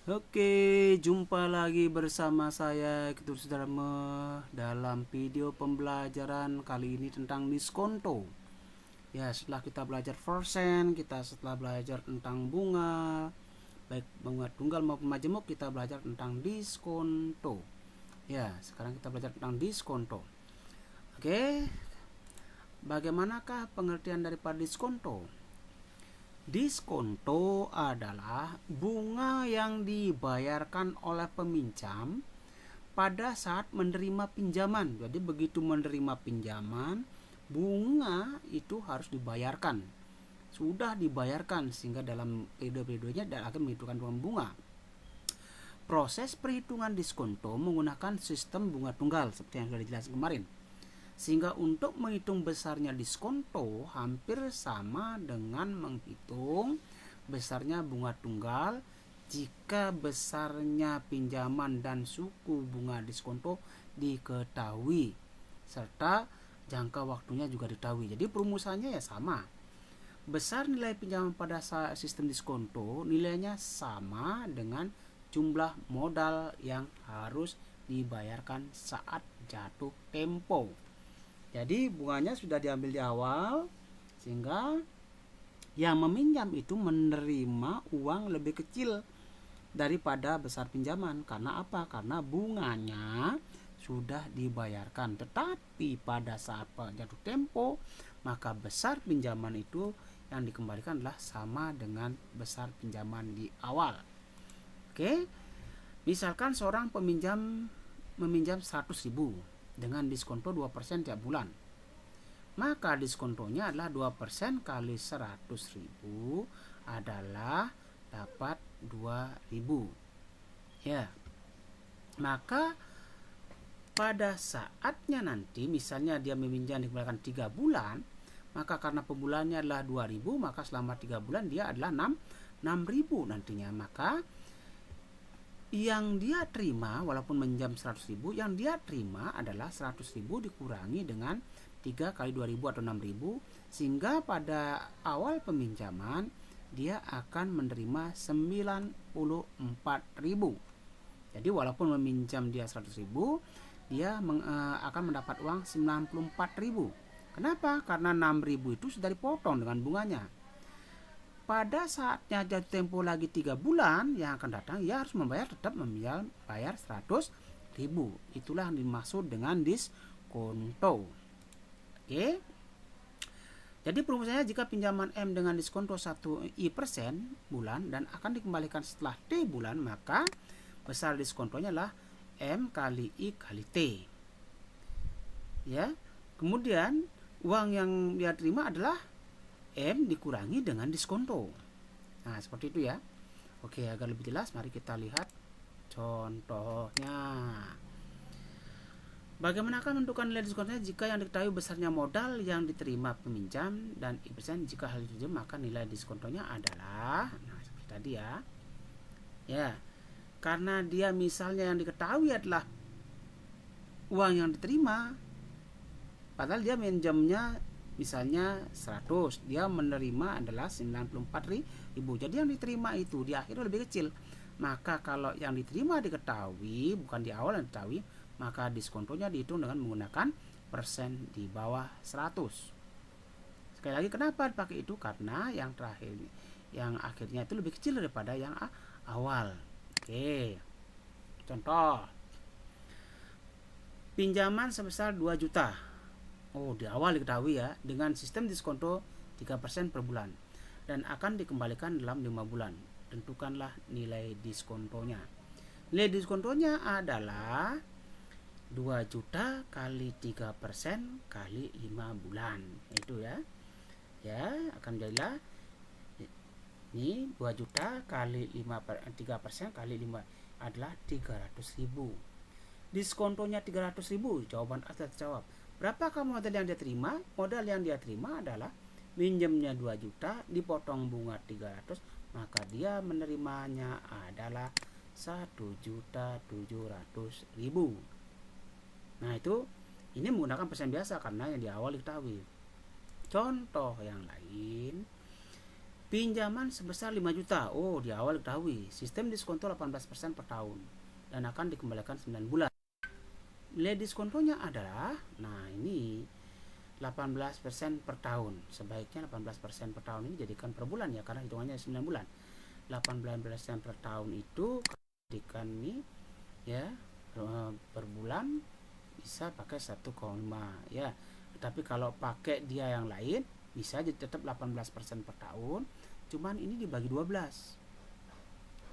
Oke, jumpa lagi bersama saya Ketur Sudarma dalam video pembelajaran kali ini tentang diskonto. Ya, setelah kita belajar persen, kita setelah belajar tentang bunga, baik bunga tunggal maupun majemuk, kita belajar tentang diskonto. Ya, sekarang kita belajar tentang diskonto. Oke, bagaimanakah pengertian daripada diskonto? Diskonto adalah bunga yang dibayarkan oleh peminjam pada saat menerima pinjaman. Jadi begitu menerima pinjaman, bunga itu harus dibayarkan. Sudah dibayarkan sehingga dalam periode-periodenya akan menghitungkan bunga. Proses perhitungan diskonto menggunakan sistem bunga tunggal seperti yang sudah dijelaskan kemarin. Sehingga untuk menghitung besarnya diskonto hampir sama dengan menghitung besarnya bunga tunggal jika besarnya pinjaman dan suku bunga diskonto diketahui serta jangka waktunya juga diketahui. Jadi perumusannya ya sama. Besar nilai pinjaman pada sistem diskonto nilainya sama dengan jumlah modal yang harus dibayarkan saat jatuh tempo. Jadi bunganya sudah diambil di awal sehingga yang meminjam itu menerima uang lebih kecil daripada besar pinjaman. Karena apa? Karena bunganya sudah dibayarkan. Tetapi pada saat jatuh tempo, maka besar pinjaman itu yang dikembalikan adalah sama dengan besar pinjaman di awal. Oke. Misalkan seorang peminjam meminjam 100.000 dengan diskonto 2% tiap bulan. Maka diskontonya adalah 2% kali 100.000 adalah dapat 2.000. Ya. Maka pada saatnya nanti misalnya dia meminjam dikembalikan 3 bulan, maka karena pembulannya adalah 2.000, maka selama 3 bulan dia adalah 6.000 nantinya. Maka yang dia terima walaupun menjam 100.000, yang dia terima adalah 100.000 dikurangi dengan 3 kali 2.000 atau 6.000, sehingga pada awal peminjaman dia akan menerima 94.000. Jadi walaupun meminjam dia 100.000, dia akan mendapat uang 94.000. Kenapa? Karena 6.000 itu sudah dipotong dengan bunganya. Pada saatnya jatuh tempo lagi 3 bulan yang akan datang, ia harus tetap membayar 100.000. Itulah yang dimaksud dengan diskonto. Oke. Jadi perumusannya jika pinjaman M dengan diskonto 1% bulan dan akan dikembalikan setelah T bulan, maka besar diskontonya adalah M kali I kali T. Ya. Kemudian uang yang dia terima adalah M dikurangi dengan diskonto. Nah, seperti itu ya. Oke, agar lebih jelas mari kita lihat contohnya. Bagaimanakah menentukan nilai diskontonya jika yang diketahui besarnya modal yang diterima peminjam dan I% jika hal itu maka nilai diskontonya adalah seperti tadi ya. Ya. Karena dia misalnya yang diketahui adalah uang yang diterima, padahal dia minjamnya misalnya 100, dia menerima adalah 94.000. Jadi yang diterima itu di akhirnya lebih kecil. Maka kalau yang diterima diketahui, bukan di awal yang diketahui, maka diskontonya dihitung dengan menggunakan persen di bawah 100. Sekali lagi kenapa dipakai itu? Karena yang terakhir, yang akhirnya itu lebih kecil daripada yang awal. Oke. Contoh. Pinjaman sebesar 2 juta. Oh, di awal diketahui ya, dengan sistem diskonto 3% per bulan dan akan dikembalikan dalam 5 bulan. Tentukanlah nilai diskontonya. Nilai diskontonya adalah 2 juta kali 3% kali 5 bulan. Itu ya. Ya, akan jadilah ini 2 juta kali 3% kali 5 adalah 300.000. Diskontonya 300.000. Jawaban A terjawab. Berapakah modal yang dia terima? Modal yang dia terima adalah minjemnya 2 juta dipotong bunga 300, maka dia menerimanya adalah 1.700.000. Nah, itu ini menggunakan persen biasa karena yang di awal diketahui. Contoh yang lain, Pinjaman sebesar 5 juta. Oh, di awal ketahui, sistem diskonto 18% per tahun dan akan dikembalikan 9 bulan. Nilai diskontonya adalah, nah ini 18% per tahun. Sebaiknya 18% per tahun ini jadikan per bulan ya, karena hitungannya 9 bulan. 18% per tahun itu jadikan ini ya per bulan bisa pakai 1,5 ya. Tapi kalau pakai dia yang lain bisa jadi tetap 18% per tahun, cuman ini dibagi 12.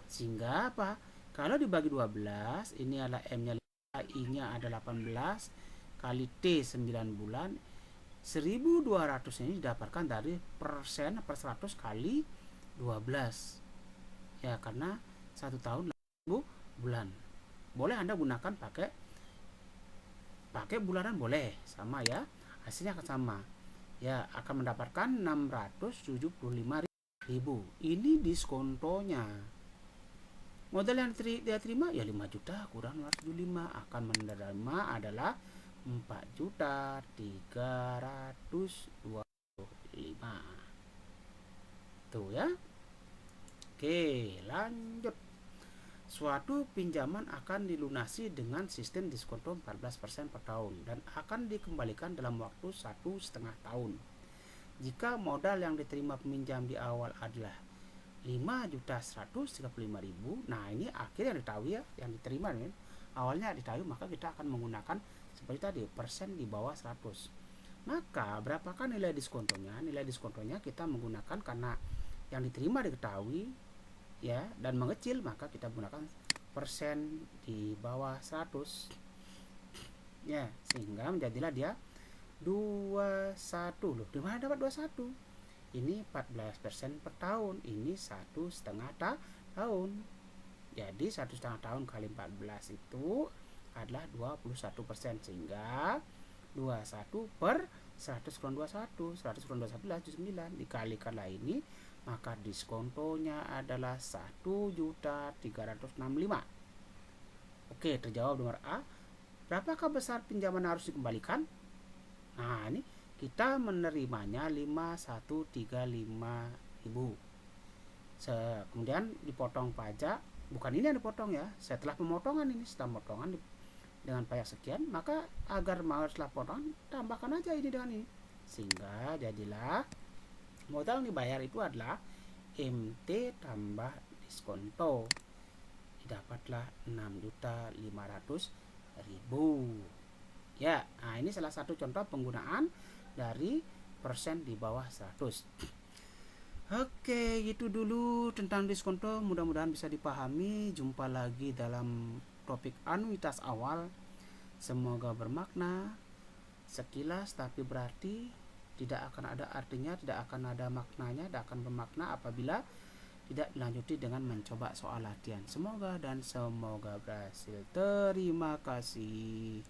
Sehingga apa? Kalau dibagi 12, ini adalah M-nya 5, I-nya ada 18 kali T 9 bulan. 1.200 ini didapatkan dari persen per 100 kali 12. Ya, karena 1 tahun 80 bulan. Boleh Anda gunakan pakai bulanan, boleh, sama ya. Hasilnya akan sama. Ya, akan mendapatkan 675.000. Ini diskontonya. Modal yang dia terima ya 5 juta kurang 275, akan menerima adalah 4.325. Tuh ya. Oke, lanjut. Suatu pinjaman akan dilunasi dengan sistem diskonto 14% per tahun dan akan dikembalikan dalam waktu 1,5 tahun. Jika modal yang diterima peminjam di awal adalah 5.135.000, nah ini akhir yang ditahui ya, yang diterima nih. Awalnya ditahui, maka kita akan menggunakan seperti tadi, persen di bawah 100. Maka berapakah nilai diskontonya? Nilai diskontonya kita menggunakan karena yang diterima diketahui ya dan mengecil, maka kita menggunakan persen di bawah 100 ya, sehingga menjadilah dia 21. Loh, di mana dapat 21? Ini 14% per tahun, ini 1,5 tahun. Jadi 1,5 tahun kali 14 itu adalah 21%, sehingga 21 per 100 kurang 21, 100 kurang 21 adalah 9, dikalikanlah ini, maka diskontonya adalah 1.365. Oke, terjawab nomor A. Berapakah besar pinjaman harus dikembalikan? Nah, ini kita menerimanya 5.135.000. Kemudian dipotong pajak, bukan ini yang dipotong ya, setelah pemotongan ini, setelah pemotongan dengan pajak sekian, maka agar mau setelah potongan tambahkan aja ini dengan ini, sehingga jadilah modal yang dibayar itu adalah MT tambah diskonto, didapatlah 6.500.000 ya. Nah, ini salah satu contoh penggunaan dari persen di bawah 100. Oke, gitu dulu tentang diskonto, mudah-mudahan bisa dipahami. Jumpa lagi dalam topik anuitas awal. Semoga bermakna. Sekilas tapi berarti, tidak akan ada artinya, tidak akan ada maknanya, tidak akan bermakna apabila tidak dilanjuti dengan mencoba soal latihan. Semoga berhasil. Terima kasih.